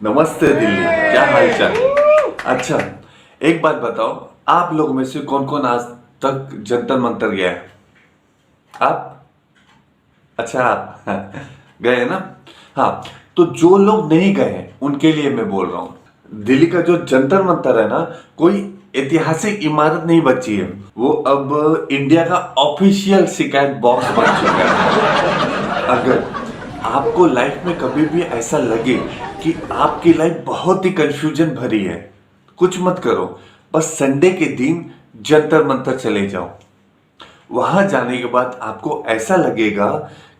नमस्ते दिल्ली, क्या हाल चाल। अच्छा, एक बात बताओ, आप लोग में से कौन कौन आज तक जंतर मंतर गया है? आप? अच्छा, आप गए हैं ना। हाँ, तो जो लोग नहीं गए हैं उनके लिए मैं बोल रहा हूँ, दिल्ली का जो जंतर मंतर है ना, कोई ऐतिहासिक इमारत नहीं बची है, वो अब इंडिया का ऑफिशियल शिकायत बॉक्स बन चुका है। अगर आपको लाइफ में कभी भी ऐसा लगे कि आपकी लाइफ बहुत ही कंफ्यूजन भरी है, कुछ मत करो, बस संडे के दिन जंतर मंतर चले जाओ। वहां जाने के बाद आपको ऐसा लगेगा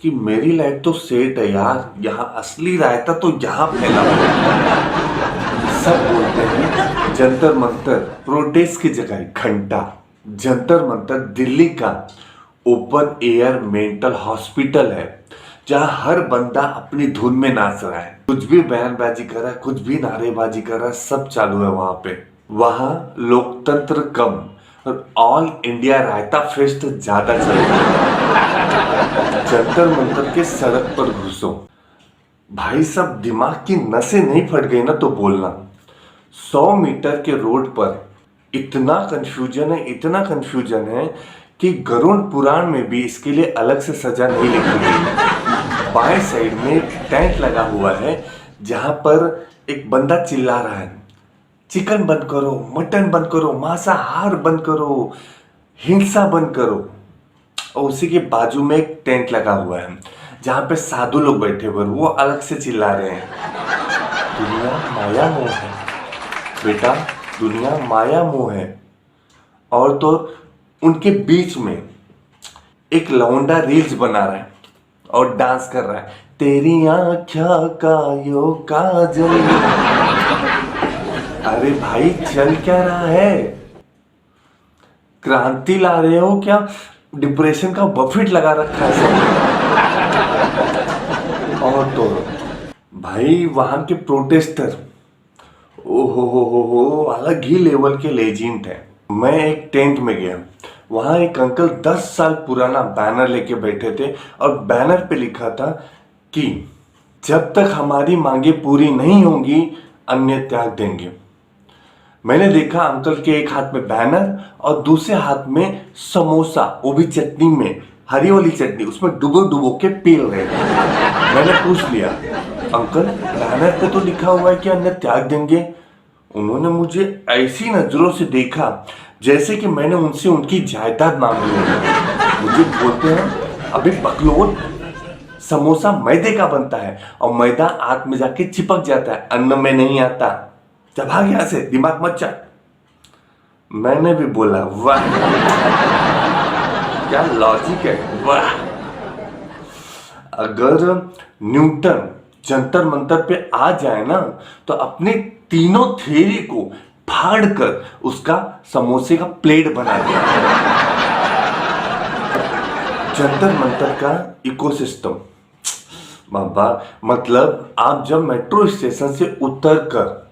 कि मेरी लाइफ तो सेट है यार, यहाँ असली रायता तो यहाँ फैला हुआ है। सब बोलते हैं जंतर मंतर प्रोटेस्ट की जगह घंटा। जंतर मंतर दिल्ली का ओपन एयर मेंटल हॉस्पिटल है, जहां हर बंदा अपनी धुन में नाच रहा है, कुछ भी बयानबाजी कर रहा है, कुछ भी नारेबाजी कर रहा है, सब चालू है वहां पे। वहां लोकतंत्र कम और ऑल इंडिया रायता फेस्ट ज्यादा चल रहा है। जंतर मंतर के सड़क पर घुसो भाई, सब दिमाग की नसें नहीं फट गई ना तो बोलना। 100 मीटर के रोड पर इतना कंफ्यूजन है, इतना कंफ्यूजन है कि गरुड़ पुराण में भी इसके लिए अलग से सजा नहीं लिखी गई। बाएं साइड में टेंट लगा हुआ है, जहां पर एक बंदा चिल्ला रहा है, चिकन बंद करो, मटन बंद करो, मांसाहार बंद करो, हिंसा बंद करो। और उसी के बाजू में एक टेंट लगा हुआ है, जहां पे साधु लोग बैठे हुए, वो अलग से चिल्ला रहे हैं, दुनिया माया मोह है बेटा, दुनिया माया मोह है। और तो उनके बीच में एक लौंडा रील्स बना रहा है और डांस कर रहा है, तेरी आँखों का यो काजल। अरे भाई, चल क्या रहा है? क्रांति ला रहे हो क्या? डिप्रेशन का बफेट लगा रखा है सब। और तो भाई वहां के प्रोटेस्टर, ओहो हो, अलग ही लेवल के लेजेंड है। मैं एक टेंट में गया, वहां एक अंकल 10 साल पुराना बैनर लेके बैठे थे और बैनर पे लिखा था कि जब तक हमारी मांगे पूरी नहीं होंगी अन्य त्याग देंगे। मैंने देखा अंकल के एक हाथ में बैनर और दूसरे हाथ में समोसा, वो भी चटनी में, हरी वाली चटनी, उसमें डुबो डुबो के पील रहे थे। मैंने पूछ लिया, अंकल बैनर पे तो लिखा हुआ है कि अन्य त्याग देंगे। उन्होंने मुझे ऐसी नजरों से देखा जैसे कि मैंने उनसे उनकी जायदाद मांग ली है। मुझे बोलते हैं, अभी बकलोल, समोसा मैदे का बनता है और मैदा आंत में जाके चिपक जाता है, अन्न में नहीं आता। जब भाग यहां से, दिमाग मत जा। मैंने भी बोला वाह, क्या लॉजिक है, वाह। अगर न्यूटन जंतर मंतर पे आ जाए ना, तो अपने तीनों थ्योरी को फाड़ कर उसका समोसे का प्लेट बना दिया। जंतर मंतर का इकोसिस्टम बाबा, मतलब आप जब मेट्रो स्टेशन से उतर कर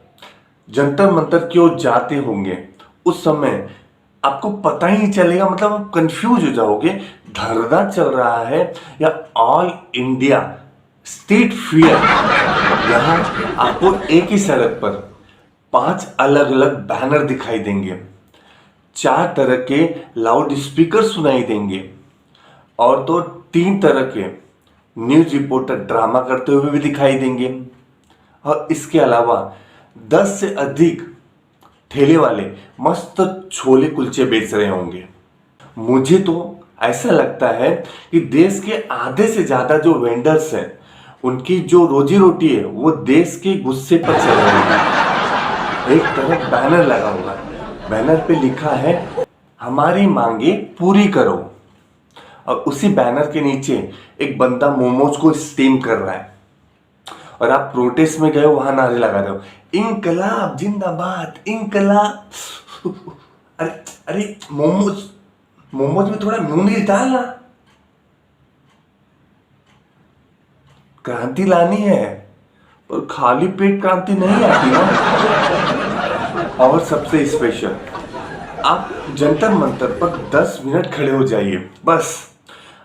जंतर मंतर की ओर जाते होंगे, उस समय आपको पता ही नहीं चलेगा, मतलब आप कंफ्यूज हो जाओगे, धरना चल रहा है या ऑल इंडिया स्ट्रीट फियर। यहाँ आपको एक ही सड़क पर 5 अलग अलग बैनर दिखाई देंगे, 4 तरह के लाउड स्पीकर सुनाई देंगे, और तो 3 तरह के न्यूज रिपोर्टर ड्रामा करते हुए भी दिखाई देंगे। और इसके अलावा 10 से अधिक ठेले वाले मस्त छोले कुलचे बेच रहे होंगे। मुझे तो ऐसा लगता है कि देश के आधे से ज्यादा जो वेंडर्स हैं, उनकी जो रोजी रोटी है वो देश के गुस्से पर चल रही है। एक तरफ बैनर लगा हुआ है, बैनर पे लिखा है हमारी मांगे पूरी करो, और उसी बैनर के नीचे एक बंदा मोमोज को स्टीम कर रहा है, और आप प्रोटेस्ट में गए हो, वहां नारे लगा रहे हो, इंकलाब जिंदाबाद, इंकलाब। अरे अरे, मोमोज मोमोज में थोड़ा म्यूनीस डालना, क्रांति लानी है, और खाली पेट क्रांति नहीं आती ना। और सबसे स्पेशल, आप जंतर मंतर पर 10 मिनट खड़े हो जाइए, बस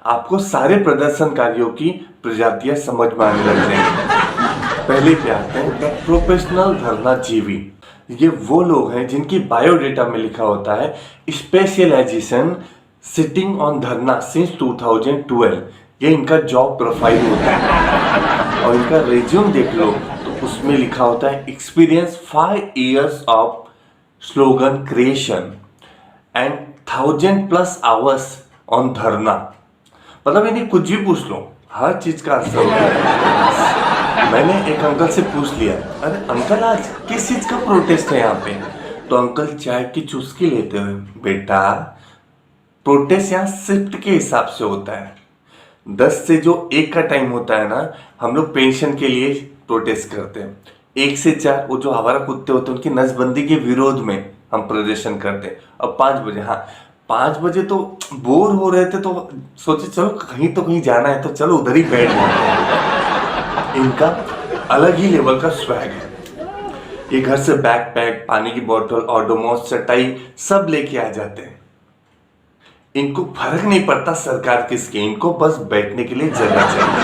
आपको सारे प्रदर्शनकारियों की प्रजातियां समझ में आने लग जाएंगी। पहले पे आते हैं द प्रोफेशनल धरना जीवी। ये वो लोग हैं जिनकी बायोडेटा में लिखा होता है स्पेशलाइजेशन सिटिंग ऑन धरना सिंस 2012। ये इनका जॉब प्रोफाइल होता है और इनका रिज्यूम देख लो तो उसमें लिखा होता है experience 5 years of slogan creation and 1000+ hours on धरना। मतलब इन्हें कुछ भी पूछ लो, हर चीज का आंसर होता है। मैंने एक अंकल से पूछ लिया, अरे अंकल आज किस चीज का प्रोटेस्ट है यहाँ पे? तो अंकल चाय की चुस्की लेते हुए, बेटा प्रोटेस्ट यहाँ शिफ्ट के हिसाब से होता है। 10 से जो 1 का टाइम होता है ना, हम लोग पेंशन के लिए प्रोटेस्ट करते हैं। 1 से 4 वो जो आवारा कुत्ते होते हैं उनकी नसबंदी के विरोध में हम प्रदर्शन करते हैं। और 5 बजे, हाँ 5 बजे तो बोर हो रहे थे तो सोचे चलो कहीं तो कहीं जाना है तो चलो उधर ही बैठ जाते हैं। इनका अलग ही लेवल का स्वैग है। ये घर से बैकपैक, पानी की बोतल, ओडोमॉस, चटाई सब लेके आ जाते हैं। इनको फर्क नहीं पड़ता सरकार किसकी, इनको बस बैठने के लिए जगह चाहिए।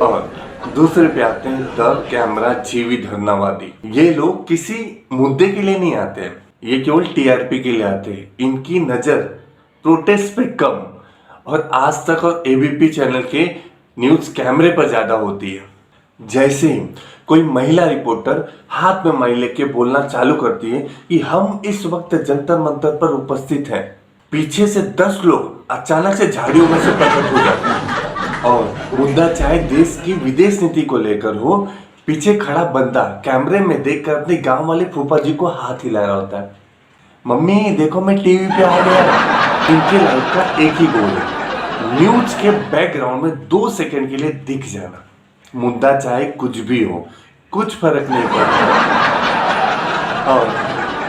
और दूसरे पे आते हैं द कैमरा जीवी धरनावादी। ये लोग किसी मुद्दे के लिए नहीं आते हैं, ये केवल टीआरपी के लिए आते हैं। इनकी नजर प्रोटेस्ट पे कम और आज तक और एबीपी चैनल के न्यूज कैमरे पर ज्यादा होती है। जैसे ही कोई महिला रिपोर्टर हाथ में माइक लेके बोलना चालू करती है कि हम इस वक्त जंतर मंतर पर उपस्थित हैं, पीछे से 10 लोग अचानक से झाड़ियों में से प्रकट हो जाते हैं। और मुद्दा चाहे देश की विदेश नीति को लेकर हो, पीछे खड़ा बंदा कैमरे में देखकर अपने गांव वाले फूफा जी को हाथ हिला रहा होता है, मम्मी देखो मैं टीवी पे आ गया। इनके लाइफ का एक ही गोल है, न्यूज के बैकग्राउंड में 2 सेकंड के लिए दिख जाना। मुद्दा चाहे कुछ भी हो, कुछ फर्क नहीं पड़ता। और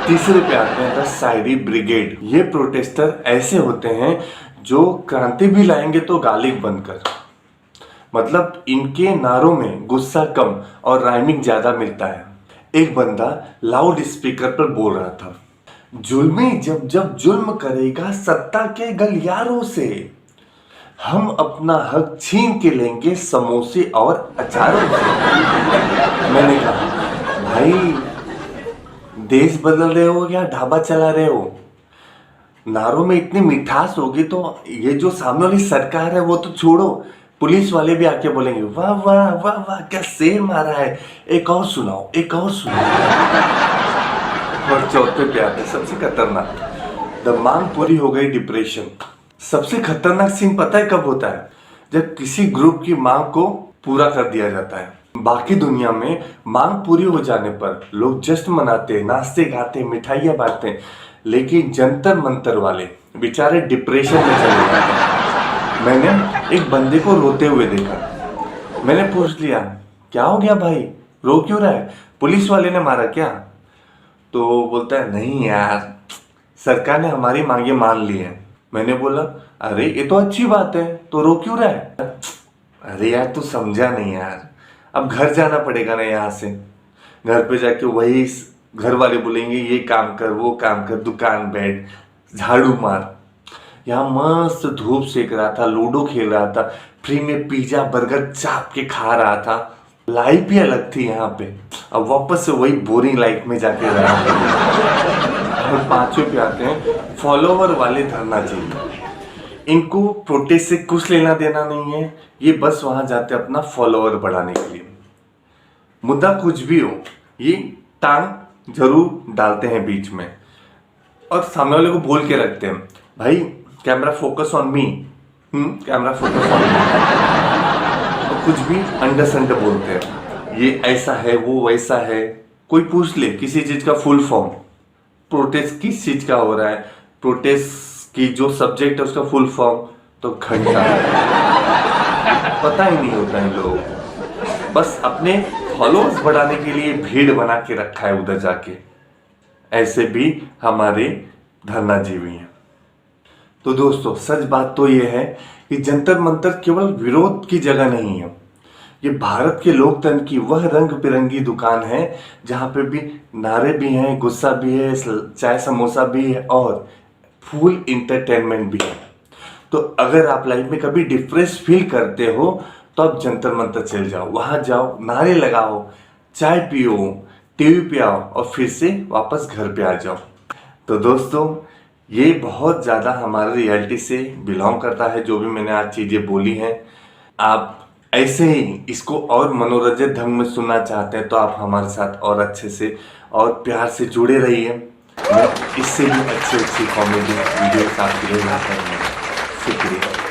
तीसरे पे आते हैं द शायरी ब्रिगेड। ये प्रोटेस्टर ऐसे होते हैं जो क्रांति भी लाएंगे तो गालिब बनकर। मतलब इनके नारों में गुस्सा कम और राइमिंग ज्यादा मिलता है। एक बंदा लाउड स्पीकर पर बोल रहा था, जुल्मी जब जब जुल्म करेगा सत्ता के गलियारों से, हम अपना हक छीन के लेंगे समोसे और अचारों से। मैंने कहा भाई देश बदल रहे हो या ढाबा चला रहे हो? नारों में इतनी मिठास होगी तो ये जो सामने वाली सरकार है वो तो छोड़ो, पुलिस वाले भी आके बोलेंगे वाह वाह वाह वाह क्या शेर मारा है, एक और सुनाओ एक और सुनाओ। और चौथे पे आते सबसे खतरनाक, द मांग पूरी हो गई डिप्रेशन। सबसे खतरनाक सीन पता है कब होता है? जब किसी ग्रुप की मांग को पूरा कर दिया जाता है। बाकी दुनिया में मांग पूरी हो जाने पर लोग जश्न मनाते, नाचते गाते, मिठाइयाँ बांटते हैं, लेकिन जंतर मंतर वाले बेचारे डिप्रेशन में चले जाते हैं। मैंने एक बंदे को रोते हुए देखा। मैंने पूछ लिया क्या हो गया भाई, रो क्यों रहा है, पुलिस वाले ने मारा क्या? तो बोलता है नहीं यार सरकार ने हमारी मांगे मान ली है। मैंने बोला अरे ये तो अच्छी बात है, तो रो क्यों रहा है? अरे यार तू समझा नहीं यार, अब घर जाना पड़ेगा ना यहाँ से। घर पे जाके वही घर वाले बोलेंगे ये काम कर वो काम कर, दुकान बैठ, झाड़ू मार। यहाँ मस्त धूप सेक रहा था, लूडो खेल रहा था, फ्री में पिज्जा बर्गर चाप के खा रहा था। लाइफ ही अलग थी यहाँ पे। अब वापस से वही बोरिंग लाइफ में जाके रहा। और 5वें पे आते हैं फॉलोवर वाले धरना जी। इनको प्रोटेस्ट से कुछ लेना देना नहीं है, ये बस वहां जाते अपना फॉलोवर बढ़ाने के लिए। मुद्दा कुछ भी हो, ये टांग जरूर डालते हैं बीच में और सामने वाले को बोल के रखते हैं भाई camera focus on me, camera focus on me. तो कुछ भी अंडर संडर बोलते हैं, ये ऐसा है वो वैसा है। कोई पूछ ले किसी चीज का फुल फॉर्म, प्रोटेस्ट किस चीज का हो रहा है, प्रोटेस्ट की जो सब्जेक्ट है उसका फुल फॉर्म, तो घंटा पता ही नहीं होता है। लोग बस अपने फॉलोअर्स बढ़ाने के लिए भीड़ बना के रखा है उधर जाके। ऐसे भी हमारे धरना जीवी हैं। तो दोस्तों सच बात तो यह है कि जंतर मंतर केवल विरोध की जगह नहीं है, ये भारत के लोकतंत्र की वह रंग बिरंगी दुकान है जहाँ पे भी नारे भी हैं, गुस्सा भी है, चाय समोसा भी है और फुल इंटरटेनमेंट भी है। तो अगर आप लाइफ में कभी डिप्रेस फील करते हो तो आप जंतर मंतर चल जाओ, वहां जाओ, नारे लगाओ, चाय पियो, टीवी पे आओ और फिर से वापस घर पे आ जाओ। तो दोस्तों, ये बहुत ज़्यादा हमारे रियलिटी से बिलोंग करता है जो भी मैंने आज चीज़ें बोली हैं। आप ऐसे ही इसको और मनोरंजक ढंग में सुनना चाहते हैं तो आप हमारे साथ और अच्छे से और प्यार से जुड़े रहिए। मैं इससे भी अच्छी अच्छी कॉमेडी वीडियोस आपके लिए लाता रहूँगा। शुक्रिया।